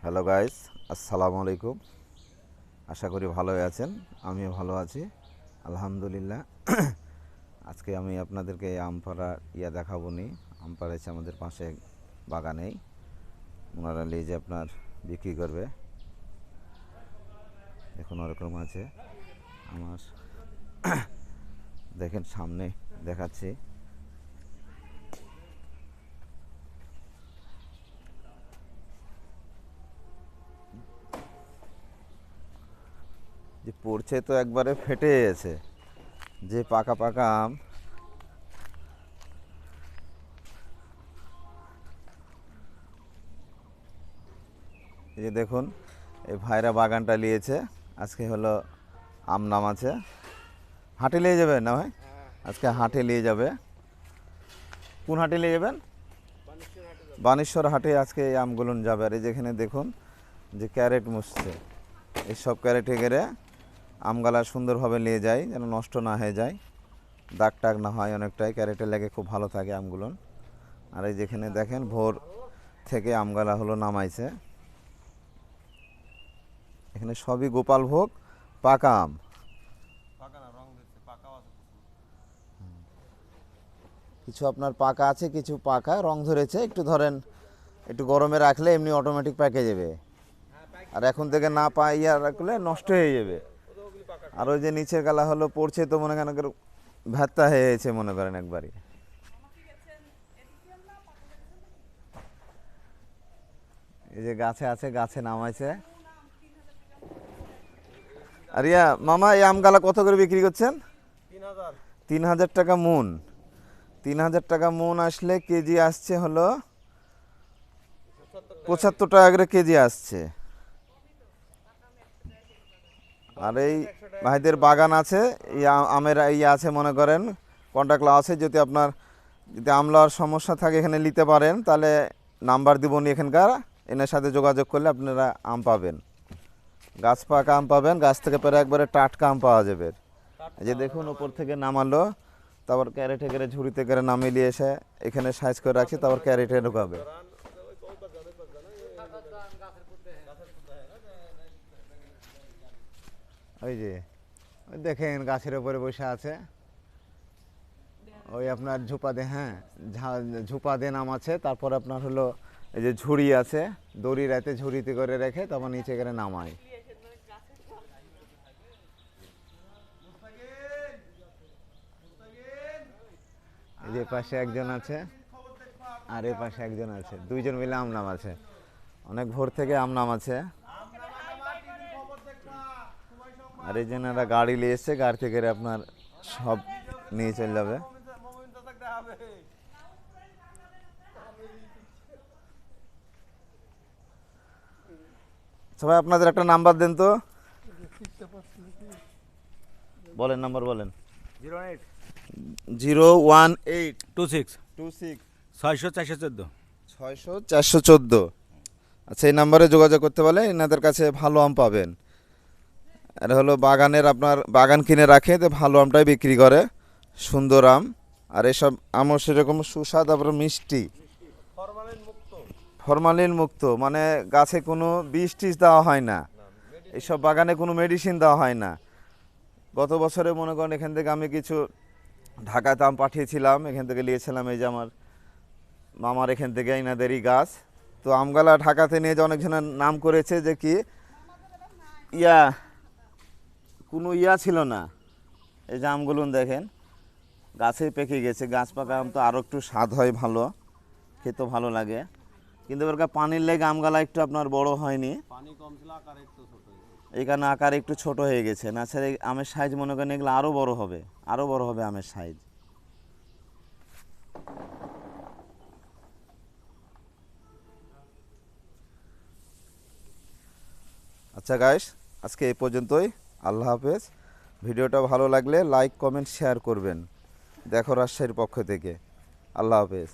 Hello guys, আসসালামু আলাইকুম। আশা করি ভালোই আছেন, আমিও ভালো আছি আলহামদুলিল্লাহ। আজকে আমি আপনাদেরকে আম পাড়া দেখাবো নি। আম পাড়াইছে আমাদের পাশে বাগানেই, ওনারা লিজে আপনার বিক্রি করবে। দেখুন ওরকম আছে আমার, দেখেন সামনে দেখাচ্ছি। যে পড়ছে তো একবারে ফেটে গেছে, যে পাকা পাকা আম। এই যে দেখুন, এই ভাইরা বাগানটা নিয়েছে। আজকে হলো আম নাম আছে, হাটে নিয়ে যাবেন না ভাই? আজকে হাটে নিয়ে যাবে। কোন হাটে নিয়ে যাবেন? বানেশ্বর হাটে আজকে এই আমগুলো যাবে। আর এই যেখানে দেখুন যে ক্যারেট মুছছে, এই সব ক্যারেটে গেড়ে আমগালা সুন্দরভাবে নিয়ে যায়, যেন নষ্ট না হয়ে যায়, দাগ টাগ না হয়। অনেকটাই ক্যারেটে লেগে খুব ভালো থাকে আমগুলো। আর এই যেখানে দেখেন ভোর থেকে আমগালা হলো নামাইছে। এখানে সবই গোপাল ভোগ পাকা আম। কিছু আপনার পাকা আছে, কিছু পাকা রং ধরেছে। একটু ধরেন, একটু গরমে রাখলে এমনি অটোমেটিক পেকে যাবে। আর এখন থেকে না পাইয়া রাখলে নষ্ট হয়ে যাবে। আর ওই যে নিচের গালা হলো পড়ছে, তো মনে করেন ভ্যাত্তা হয়ে গেছে মনে করেন একবারই। এই যে গাছে আছে, গাছে নামাইছে। আর মামা, এই আম গালা কত করে বিক্রি করছেন? 3,000 টাকা মন। 3,000 টাকা মন আসলে কেজি আসছে হলো 75 টাকা করে কেজি আসছে। আর এই ভাইদের বাগান আছে, আমের আছে মনে করেন, কন্ট্যাক্ট আছে। যদি আপনার আমলার সমস্যা থাকে এখানে নিতে পারেন, তাহলে নাম্বার দিব নি এখানকার, এনার সাথে যোগাযোগ করলে আপনারা আম পাবেন। গাছ পাকা আম পাবেন, গাছ থেকে পরে একবারে টাটকা আম পাওয়া যাবে। এই যে দেখুন উপর থেকে নামালো, তারপর ক্যারেটে করে ঝুড়িতে করে নামিয়ে নিয়ে এসে এখানে সাইজ করে রাখছি, তারপর ক্যারেটে ঢুকাবে। ওই যে দেখেন গাছের উপরে বসে আছে, ওই আপনার ঝোপা দে, হ্যাঁ ঝোপা দিয়ে নাম আছে। তারপর আপনার হলো এই যে ঝুড়ি আছে, দড়ি রাতে ঝুড়িতে করে রেখে তারপর নিচে করে নামায়। এই যে পাশে একজন আছে, আর এই পাশে একজন আছে, দুইজন মিলে আম নাম আছে। অনেক ভোর থেকে আম নাম আছে। আর এই জন্য একটা গাড়ি নিয়ে এসছে, গাড়ি থেকে আপনার সব নিয়ে চলে যাবে। সবাই আপনাদের একটা নাম্বার দেন তো, বলেন নাম্বার বলেন। 018 26 26 600 414। 600 414। আচ্ছা, এই নাম্বারে যোগাযোগ করতে পারলে এনাদের কাছে ভালো আম পাবেন। আর হলো বাগানের, আপনার বাগান কিনে রাখে তো ভালো আমটাই বিক্রি করে, সুন্দর আম। আর এসব আমও সেরকম সুস্বাদ, আবার মিষ্টি, ফরমালিন মুক্ত। মানে গাছে কোনো বিষ টিষ দেওয়া হয় না, এইসব বাগানে কোনো মেডিসিন দেওয়া হয় না। গত বছরে মনে করেন এখান থেকে আমি কিছু ঢাকাতে আম পাঠিয়েছিলাম, এখান থেকে নিয়েছিলাম। এই যে আমার মামার এখান থেকে এনাদেরই গাছ। তো আমগালা ঢাকাতে নিয়ে যে অনেকজনের নাম করেছে যে কি কোনো ছিল না। এই যে আমগুলো দেখেন গাছেই পেকে গেছে। গাছ পাকা আম তো আরও একটু স্বাদ হয়, ভালো খেতে ভালো লাগে। কিন্তু এবার পানির লেগে আমগালা একটু আপনার বড় হয়নি, এই কারণে আকার একটু ছোট হয়ে গেছে। না স্যার, আমের সাইজ মনে করেন এগুলো আরও বড় হবে, আরও বড় হবে আমের সাইজ। আচ্ছা গাইস, আজকে এই পর্যন্তই। আল্লাহ হাফেজ। ভিডিওটা ভালো লাগলে লাইক কমেন্ট শেয়ার করবেন। দেখো রাজশাহীর পক্ষ থেকে। আল্লাহ হাফেজ।